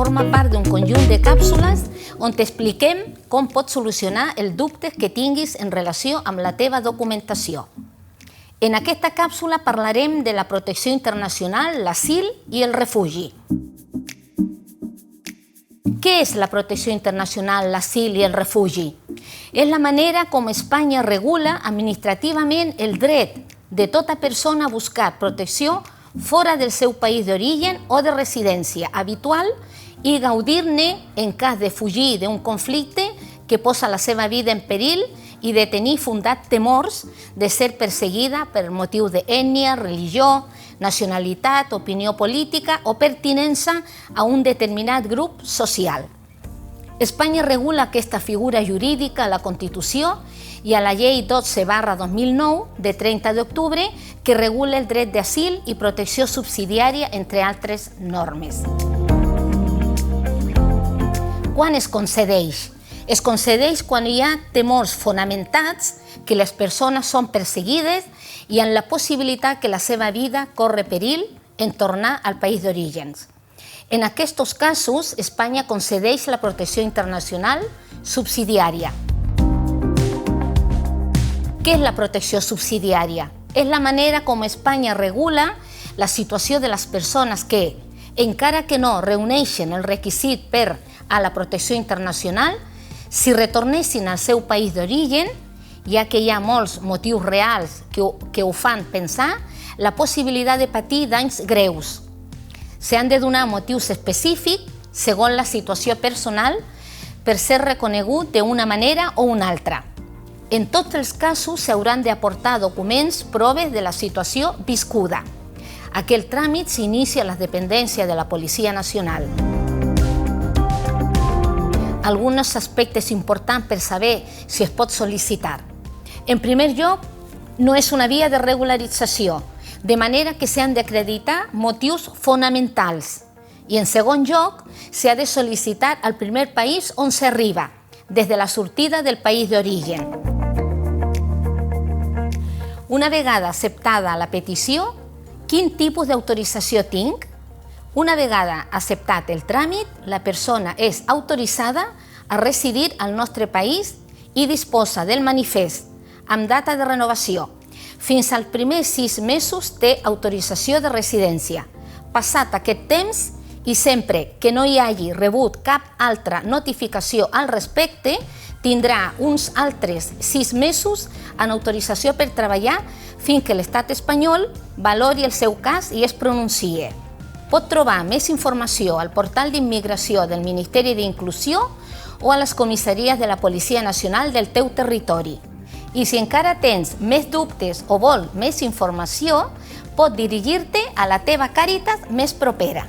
forma part d'un conjunt de càpsules on t'expliquem com pots solucionar els dubtes que tinguis en relació amb la teva documentació. En aquesta càpsula parlarem de la protecció internacional, l'asil i el refugi. Què és la protecció internacional, l'asil i el refugi? És la manera com Espanya regula administrativament el dret de tota persona a buscar protecció fora del seu país d'origen o de residència habitual i gaudir-ne en cas de fugir d'un conflicte que posa la seva vida en perill i de tenir fundat temors de ser perseguida per motius d'ètnia, religió, nacionalitat, opinió política o pertinença a un determinat grup social. Espanya regula aquesta figura jurídica a la Constitució i a la Llei 12/2009 de 30 d'octubre que regula el dret d'asil i protecció subsidiària, entre altres normes. Quan es concedeix? Es concedeix quan hi ha temors fonamentats que les persones són perseguides i amb la possibilitat que la seva vida corre perill en tornar al país d'origen. En aquests casos, Espanya concedeix la protecció internacional subsidiària. Què és la protecció subsidiària? És la manera com Espanya regula la situació de les persones que, encara que no reuneixen el requisit per a la protecció internacional, si retornessin al seu país d'origen, ja que hi ha molts motius reals que ho fan pensar, la possibilitat de patir danys greus. S'han de donar motius específics segons la situació personal per ser reconegut d'una manera o una altra. En tots els casos s'hauran d'aportar documents, proves de la situació viscuda. Aquest tràmit s'inicia a les dependències de la Policia Nacional. Alguns aspectes importants per saber si es pot sol·licitar. En primer lloc, no és una via de regularització, de manera que s'han d'acreditar motius fonamentals. I en segon lloc, s'ha de sol·licitar al primer país on s'arriba, des de la sortida del país d'origen. Una vegada acceptada la petició, quin tipus d'autorització tinc? Una vegada acceptat el tràmit, la persona és autoritzada a residir al nostre país i disposa del manifest amb data de renovació. Fins als primers 6 mesos té autorització de residència. Passat aquest temps i sempre que no hi hagi rebut cap altra notificació al respecte, tindrà uns altres 6 mesos en autorització per treballar fins que l'Estat espanyol valori el seu cas i es pronunciï. Pot trobar més informació al portal d'immigració del Ministeri d'Inclusió o a les comissaries de la Policia Nacional del teu territori. I si encara tens més dubtes o vol més informació, pot dirigir-te a la teva Càritas més propera.